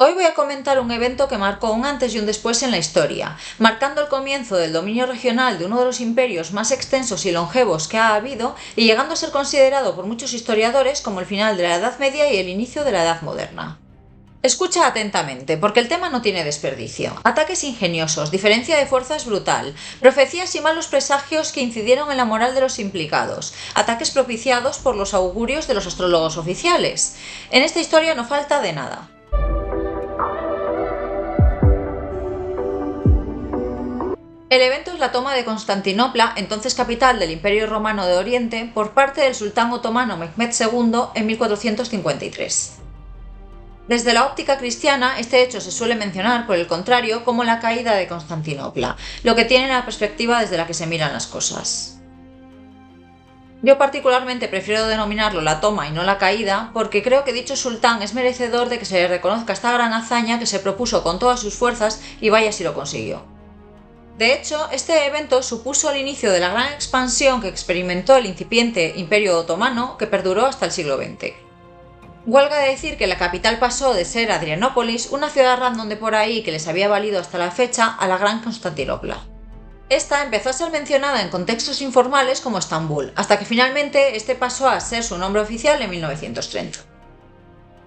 Hoy voy a comentar un evento que marcó un antes y un después en la historia, marcando el comienzo del dominio regional de uno de los imperios más extensos y longevos que ha habido y llegando a ser considerado por muchos historiadores como el final de la Edad Media y el inicio de la Edad Moderna. Escucha atentamente, porque el tema no tiene desperdicio. Ataques ingeniosos, diferencia de fuerzas brutal, profecías y malos presagios que incidieron en la moral de los implicados, ataques propiciados por los augurios de los astrólogos oficiales. En esta historia no falta de nada. El evento es la toma de Constantinopla, entonces capital del Imperio Romano de Oriente, por parte del sultán otomano Mehmed II en 1453. Desde la óptica cristiana, este hecho se suele mencionar, por el contrario, como la caída de Constantinopla, lo que tiene la perspectiva desde la que se miran las cosas. Yo particularmente prefiero denominarlo la toma y no la caída, porque creo que dicho sultán es merecedor de que se le reconozca esta gran hazaña que se propuso con todas sus fuerzas y vaya si lo consiguió. De hecho, este evento supuso el inicio de la gran expansión que experimentó el incipiente Imperio Otomano, que perduró hasta el siglo XX. Huelga decir que la capital pasó de ser Adrianópolis, una ciudad random de por ahí que les había valido hasta la fecha, a la Gran Constantinopla. Esta empezó a ser mencionada en contextos informales como Estambul, hasta que finalmente este pasó a ser su nombre oficial en 1930.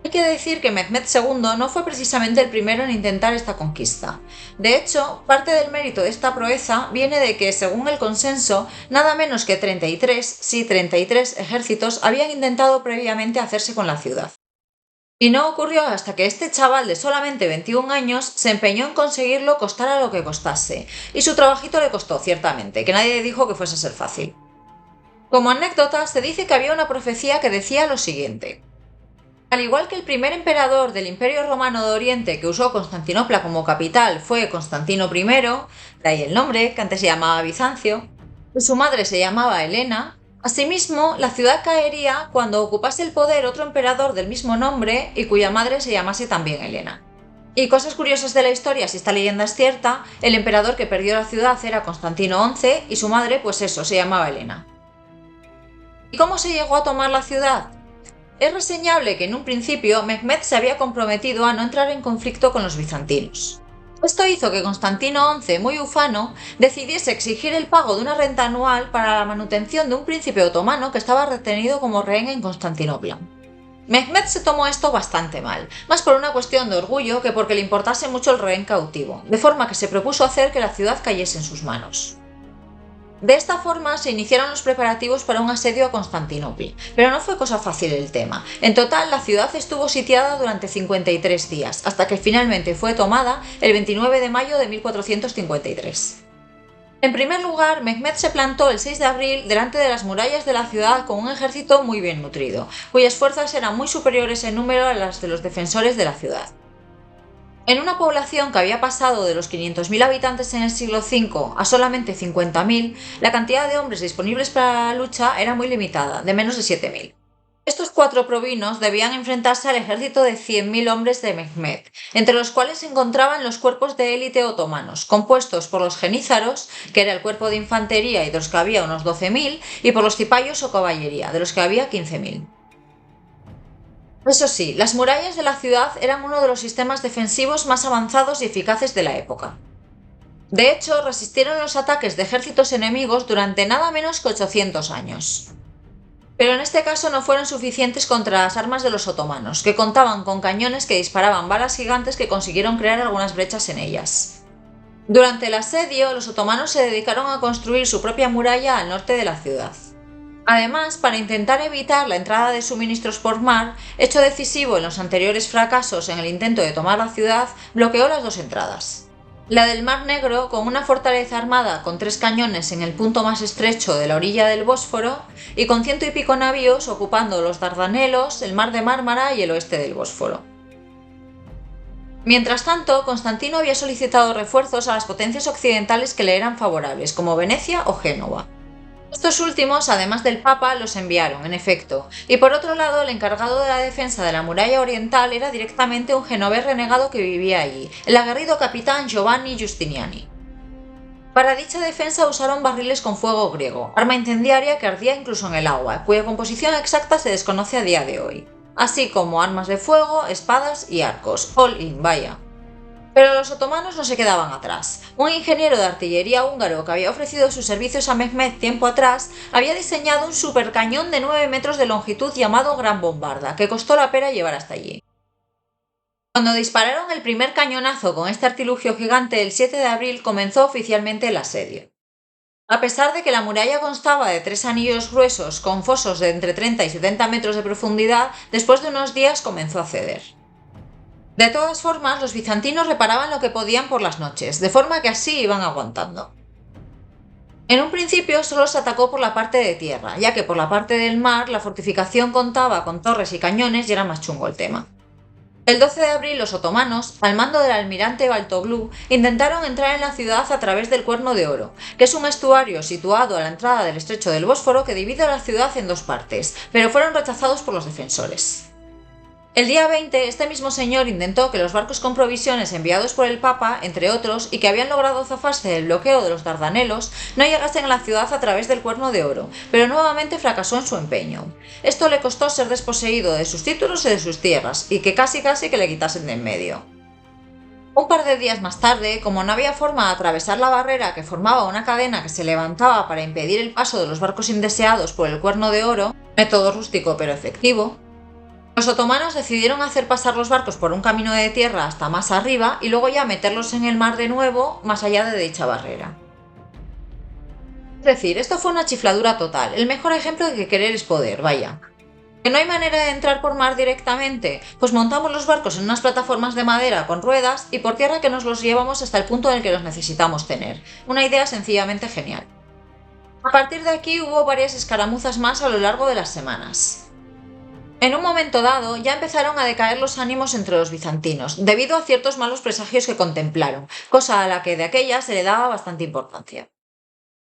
Hay que decir que Mehmed II no fue precisamente el primero en intentar esta conquista. De hecho, parte del mérito de esta proeza viene de que, según el consenso, nada menos que 33 ejércitos habían intentado previamente hacerse con la ciudad. Y no ocurrió hasta que este chaval de solamente 21 años se empeñó en conseguirlo costara lo que costase, y su trabajito le costó, ciertamente, que nadie dijo que fuese a ser fácil. Como anécdota, se dice que había una profecía que decía lo siguiente. Al igual que el primer emperador del Imperio Romano de Oriente que usó Constantinopla como capital fue Constantino I, de ahí el nombre, que antes se llamaba Bizancio, y su madre se llamaba Helena, asimismo la ciudad caería cuando ocupase el poder otro emperador del mismo nombre y cuya madre se llamase también Helena. Y cosas curiosas de la historia, si esta leyenda es cierta, el emperador que perdió la ciudad era Constantino XI y su madre, pues eso, se llamaba Helena. ¿Y cómo se llegó a tomar la ciudad? Es reseñable que en un principio Mehmed se había comprometido a no entrar en conflicto con los bizantinos. Esto hizo que Constantino XI, muy ufano, decidiese exigir el pago de una renta anual para la manutención de un príncipe otomano que estaba retenido como rehén en Constantinopla. Mehmed se tomó esto bastante mal, más por una cuestión de orgullo que porque le importase mucho el rehén cautivo, de forma que se propuso hacer que la ciudad cayese en sus manos. De esta forma se iniciaron los preparativos para un asedio a Constantinopla, pero no fue cosa fácil el tema. En total, la ciudad estuvo sitiada durante 53 días, hasta que finalmente fue tomada el 29 de mayo de 1453. En primer lugar, Mehmed se plantó el 6 de abril delante de las murallas de la ciudad con un ejército muy bien nutrido, cuyas fuerzas eran muy superiores en número a las de los defensores de la ciudad. En una población que había pasado de los 500.000 habitantes en el siglo V a solamente 50.000, la cantidad de hombres disponibles para la lucha era muy limitada, de menos de 7.000. Estos 4 provinos debían enfrentarse al ejército de 100.000 hombres de Mehmed, entre los cuales se encontraban los cuerpos de élite otomanos, compuestos por los genízaros, que era el cuerpo de infantería y de los que había unos 12.000, y por los cipayos o caballería, de los que había 15.000. Eso sí, las murallas de la ciudad eran uno de los sistemas defensivos más avanzados y eficaces de la época. De hecho, resistieron los ataques de ejércitos enemigos durante nada menos que 800 años. Pero en este caso no fueron suficientes contra las armas de los otomanos, que contaban con cañones que disparaban balas gigantes que consiguieron crear algunas brechas en ellas. Durante el asedio, los otomanos se dedicaron a construir su propia muralla al norte de la ciudad. Además, para intentar evitar la entrada de suministros por mar, hecho decisivo en los anteriores fracasos en el intento de tomar la ciudad, bloqueó las 2 entradas. La del Mar Negro, con una fortaleza armada con 3 cañones en el punto más estrecho de la orilla del Bósforo, y con 100 y pico navíos ocupando los Dardanelos, el Mar de Mármara y el oeste del Bósforo. Mientras tanto, Constantino había solicitado refuerzos a las potencias occidentales que le eran favorables, como Venecia o Génova. Estos últimos, además del Papa, los enviaron, en efecto, y por otro lado, el encargado de la defensa de la muralla oriental era directamente un genovés renegado que vivía allí, el aguerrido capitán Giovanni Giustiniani. Para dicha defensa usaron barriles con fuego griego, arma incendiaria que ardía incluso en el agua, cuya composición exacta se desconoce a día de hoy. así como armas de fuego, espadas y arcos. All in, vaya. Pero los otomanos no se quedaban atrás. Un ingeniero de artillería húngaro que había ofrecido sus servicios a Mehmed tiempo atrás había diseñado un supercañón de 9 metros de longitud llamado Gran Bombarda, que costó la pera llevar hasta allí. Cuando dispararon el primer cañonazo con este artilugio gigante el 7 de abril comenzó oficialmente el asedio. A pesar de que la muralla constaba de 3 anillos gruesos con fosos de entre 30 y 70 metros de profundidad, después de unos días comenzó a ceder. De todas formas, los bizantinos reparaban lo que podían por las noches, de forma que así iban aguantando. En un principio solo se atacó por la parte de tierra, ya que por la parte del mar la fortificación contaba con torres y cañones y era más chungo el tema. El 12 de abril los otomanos, al mando del almirante Baltoglu, intentaron entrar en la ciudad a través del Cuerno de Oro, que es un estuario situado a la entrada del estrecho del Bósforo que divide a la ciudad en 2 partes, pero fueron rechazados por los defensores. El día 20, este mismo señor intentó que los barcos con provisiones enviados por el Papa, entre otros, y que habían logrado zafarse del bloqueo de los Dardanelos, no llegasen a la ciudad a través del Cuerno de Oro, pero nuevamente fracasó en su empeño. Esto le costó ser desposeído de sus títulos y de sus tierras, y que casi que le quitasen de en medio. Un par de días más tarde, como no había forma de atravesar la barrera que formaba una cadena que se levantaba para impedir el paso de los barcos indeseados por el Cuerno de Oro, método rústico pero efectivo, los otomanos decidieron hacer pasar los barcos por un camino de tierra hasta más arriba y luego ya meterlos en el mar de nuevo, más allá de dicha barrera. Es decir, esto fue una chifladura total, el mejor ejemplo de que querer es poder, vaya. ¿Que no hay manera de entrar por mar directamente? Pues montamos los barcos en unas plataformas de madera con ruedas y por tierra que nos los llevamos hasta el punto en el que los necesitamos tener. Una idea sencillamente genial. A partir de aquí hubo varias escaramuzas más a lo largo de las semanas. En un momento dado ya empezaron a decaer los ánimos entre los bizantinos, debido a ciertos malos presagios que contemplaron, cosa a la que de aquella se le daba bastante importancia.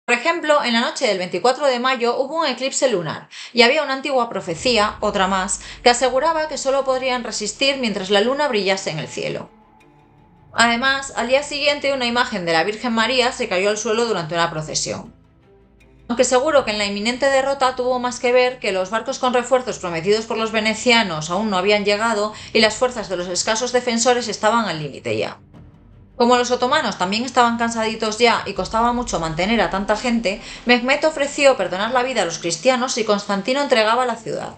Por ejemplo, en la noche del 24 de mayo hubo un eclipse lunar, y había una antigua profecía, otra más, que aseguraba que solo podrían resistir mientras la luna brillase en el cielo. Además, al día siguiente una imagen de la Virgen María se cayó al suelo durante una procesión. Aunque seguro que en la inminente derrota tuvo más que ver que los barcos con refuerzos prometidos por los venecianos aún no habían llegado y las fuerzas de los escasos defensores estaban al límite ya. Como los otomanos también estaban cansaditos ya y costaba mucho mantener a tanta gente, Mehmed ofreció perdonar la vida a los cristianos si Constantino entregaba la ciudad.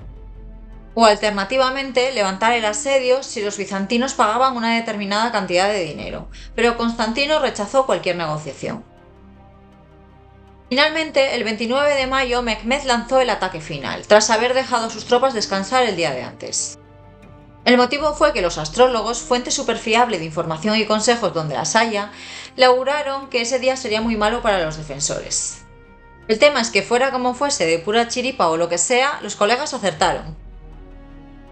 O alternativamente, levantar el asedio si los bizantinos pagaban una determinada cantidad de dinero, pero Constantino rechazó cualquier negociación. Finalmente, el 29 de mayo, Mehmed lanzó el ataque final, tras haber dejado a sus tropas descansar el día de antes. El motivo fue que los astrólogos, fuente superfiable de información y consejos donde las haya, le auguraron que ese día sería muy malo para los defensores. El tema es que fuera como fuese, de pura chiripa o lo que sea, los colegas acertaron.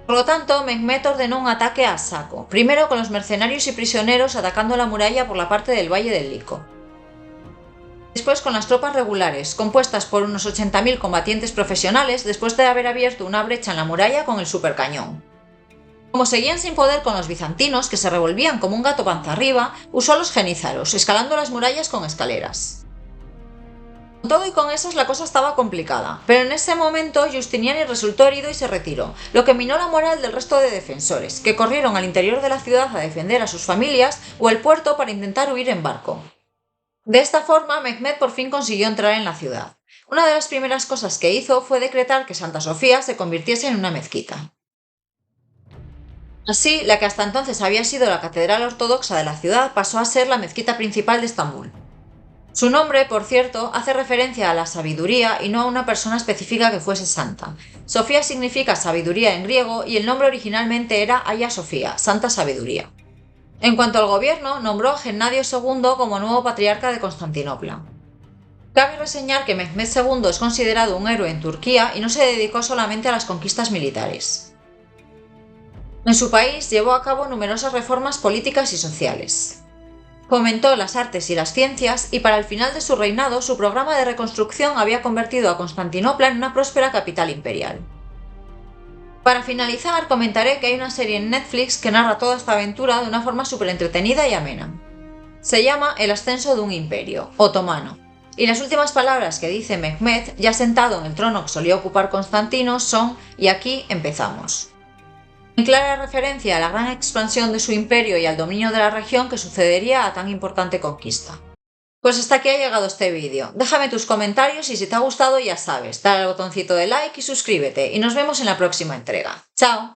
Por lo tanto, Mehmed ordenó un ataque a saco, primero con los mercenarios y prisioneros atacando la muralla por la parte del Valle del Lico. Después con las tropas regulares, compuestas por unos 80.000 combatientes profesionales después de haber abierto una brecha en la muralla con el supercañón. Como seguían sin poder con los bizantinos, que se revolvían como un gato panza arriba, usó a los genízaros, escalando las murallas con escaleras. Con todo y con esas la cosa estaba complicada, pero en ese momento Giustiniani resultó herido y se retiró, lo que minó la moral del resto de defensores, que corrieron al interior de la ciudad a defender a sus familias o el puerto para intentar huir en barco. De esta forma, Mehmed por fin consiguió entrar en la ciudad. Una de las primeras cosas que hizo fue decretar que Santa Sofía se convirtiese en una mezquita. Así, la que hasta entonces había sido la catedral ortodoxa de la ciudad pasó a ser la mezquita principal de Estambul. Su nombre, por cierto, hace referencia a la sabiduría y no a una persona específica que fuese santa. Sofía significa sabiduría en griego y el nombre originalmente era Hagia Sofía, Santa Sabiduría. En cuanto al gobierno, nombró a Gennadio II como nuevo patriarca de Constantinopla. Cabe reseñar que Mehmed II es considerado un héroe en Turquía y no se dedicó solamente a las conquistas militares. En su país llevó a cabo numerosas reformas políticas y sociales. Fomentó las artes y las ciencias y para el final de su reinado su programa de reconstrucción había convertido a Constantinopla en una próspera capital imperial. Para finalizar, comentaré que hay una serie en Netflix que narra toda esta aventura de una forma súper entretenida y amena. Se llama El ascenso de un imperio, otomano, y las últimas palabras que dice Mehmed, ya sentado en el trono que solía ocupar Constantino, son «y aquí empezamos». en clara referencia a la gran expansión de su imperio y al dominio de la región que sucedería a tan importante conquista. Pues hasta aquí ha llegado este vídeo. Déjame tus comentarios y si te ha gustado ya sabes, dale al botoncito de like y suscríbete y nos vemos en la próxima entrega. ¡Chao!